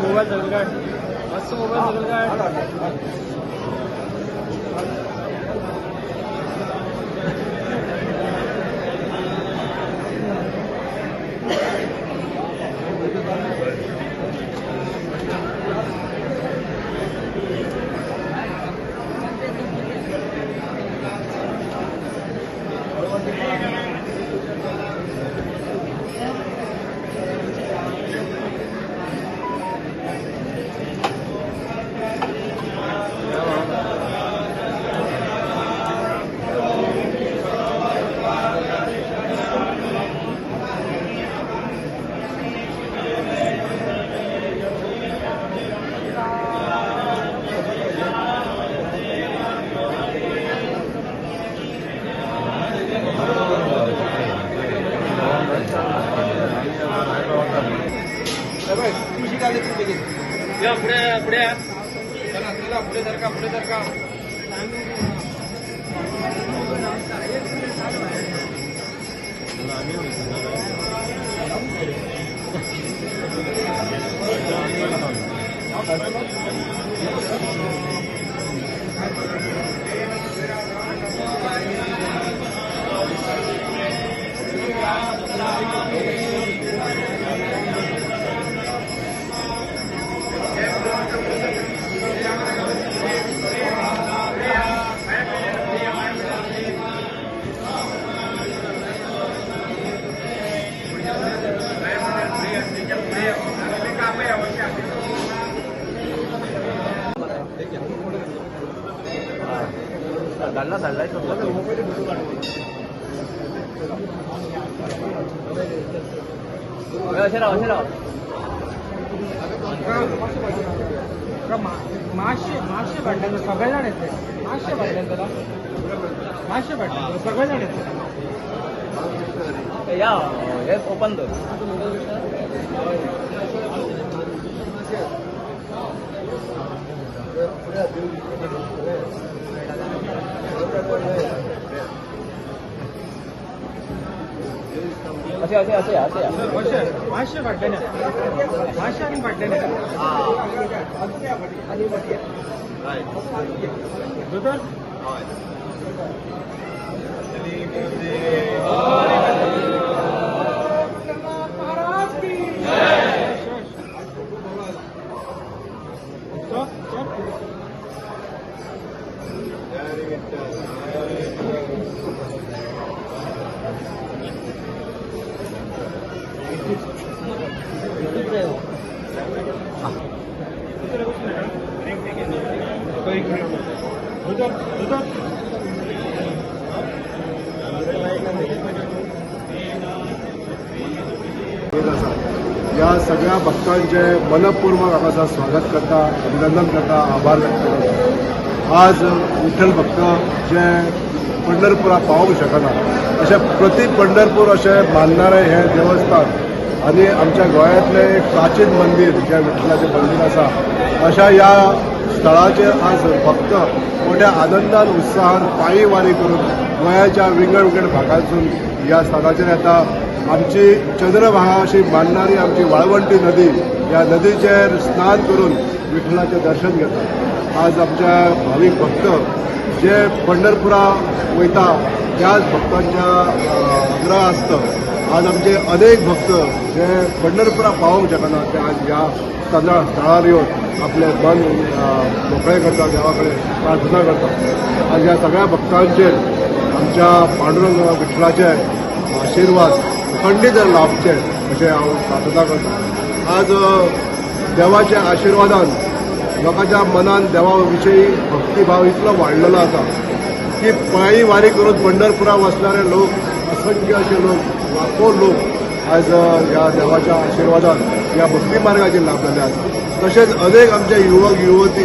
Mobile जगल काय मस्त mobile जगल काय या पुढे पुढे चला चला पुढे सरका पुढे सरका डालना डालना मासे भांड्यानं सगळेजण येते मासे भांड्यानं मासे भांड्यानं सगळेजण येते या हे ओपन कर मासे भांड्याने मासे आणि भांड्याने या सगळ्या भक्तांचे मनपूर्वक हांगासर स्वागत करता अभिनंदन करता आभार व्यक्त करता। आज विठ्ठल भक्त जे पंढरपुराक पावूंक शकना अशें प्रति पंढरपूर अशें मानणारे हे देवस्थान आनी आमच्या गोंयांतलें एक प्राचीन मंदिर जे विठ्ठलाचें मंदिर आसा अशा ह्या स्थळाचेर आज भक्त मोठ्या आनंदान उत्साहान पायी वारी करून गोंयाच्या वेगळ्या वेगळ्या भागांतसून ह्या स्थानाचेर येता। आमची चंद्रभागा अशी मानणारी आमची वाळवंटी नदी या नदीचेर स्नान करून विठ्ठलाचें दर्शन घेतात। आज आमच्या भावीक भक्त जे पंढरपुरा वयता त्याच भक्तांच्या आग्रह आसता आज आमचे अनेक भक्त जे पंढरपुरा पावूंक शकना ते आज ह्या स्थळार येवन आपले मन मोकळे करतात, देवा कडेन प्रार्थना करतात। आज ह्या सगळ्या भक्तांचेर आमच्या पांडुरंग विठ्ठलाचे आशीर्वाद खंडीत लाभचे अशें हांव प्रार्थना करता। आज देवाच्या आशिर्वादान लोकांच्या मनान देवा विशयी भक्तिभाव इतलो वाडलेलो आसा की पायी वारी करून पंढरपुरा वचणारे लोक असंख्य असे लोक लाखो लोक आज ह्या देवाच्या आशिर्वादान ह्या भक्ती मार्गाचेर लाभलेले आसा। तशेंच अनेक आमचे युवक युवती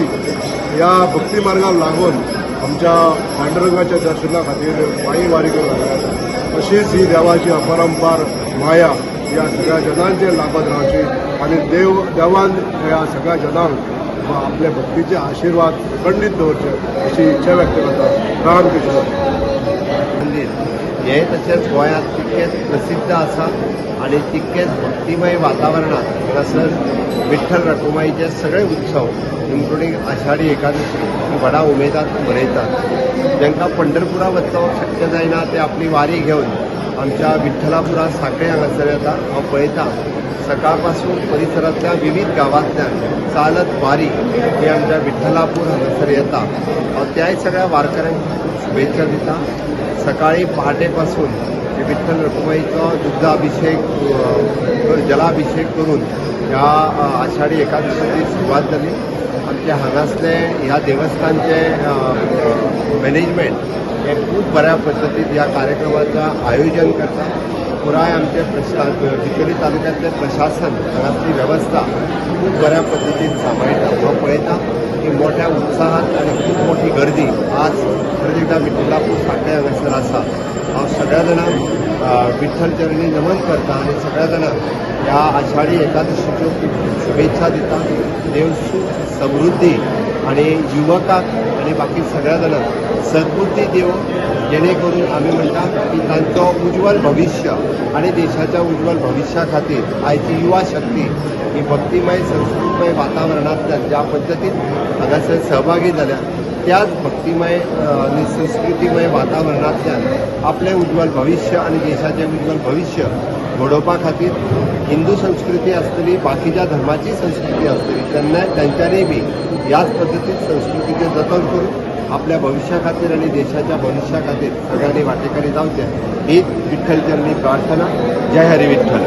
ह्या भक्ती मार्गाक लागून आमच्या पांडुरंगाच्या दर्शना खातीर पायी वारी करून आसा। अशीच ही देवाची अपरंपार माया ह्या सगळ्या जनांचे लाभत रावची आणि देवान ह्या सगळ्या जनांक आपल्या भक्तीचे आशीर्वाद खंडीत दवरचे अशी इच्छा व्यक्त करता. रामकृष्ण. मंदिर हे तशेंच गोंयांत तितकेच प्रसिद्ध आसा आणि तितकेच भक्तिमय वातावरणात तसंच विठ्ठल रखुमाईचे सगळे उत्सव इन्क्लुडींग आषाढी एकादशी व्हडा उमेदात मनयतात. जांकां पंढरपुरा वचपाक शक्य जायना ते आपली वारी घेवन आमच्या विठ्ठलापुरा सांखळे हांगासर येता. हांव पळयता सकाळपासून परिसरातल्या विविध गावांतल्यान चालत वारी ही आमच्या विठ्ठलापूर हांगासर येता. हांव त्याय सगळ्या वारकऱ्यांक खूब शुभेच्छा दिता. सकाळी पहाटेपासून विठ्ठल रखुमाईचो दुग्धाभिषेक जलाभिषेक करून ह्या आषाढी एकादशीची सुरवात जाली. आमचे हांगासले ह्या देवस्थानचे मॅनेजमेंट हे खूब बऱ्या पद्दतीन ह्या कार्यक्रमाचं आयोजन करता. पुराय आमचे बिचोली तालुक्यातले प्रशासन हांगासली वेवस्था खूब बऱ्या पद्दतीन सांबाळटा. हांव पळयता की मोठ्या उत्साहात आणि खूब मोठी गर्दी आज परत एकदा विठ्ठलापूर सांखळे हांगासर आसा. हांव सगळ्या जाणांक विठ्ठल चरणी नमन करता आणि सगळ्या जाणांक ह्या आषाढी एकादशीच्यो खूब शुभेच्छा दिता. देव सुख समृद्धी आणि युवकांक आणि बाकी सगळ्या जाणांक सद्बुद्धी देव जेणे करून आमी म्हणटा की तांचो उज्वल भविष्य आणि देशाच्या उज्वल भविष्या खातीर आयची युवा शक्ती ही भक्तिमय संस्कृतमय वातावरणांतल्यान ज्या पद्दतीन हांगासर सहभागी जाल्या त्याच भक्तिमय आणि संस्कृतीमय वातावरणांतल्यान आपलें उज्वल भविष्य आणि देशाचें उज्वल भविष्य घडोवपा खातीर हिंदू संस्कृती आसतली बाकीच्या धर्माची संस्कृती आसतली त्यांच्यानी बी ह्याच पद्दतीन संस्कृतीचें जतन करून आपल्या भविष्या खातीर आणि देशाच्या भविष्या खातीर सगळ्यांनी वाटेकरी जावचें ही विठ्ठल चरणी प्रार्थना. जय हरी विठ्ठल.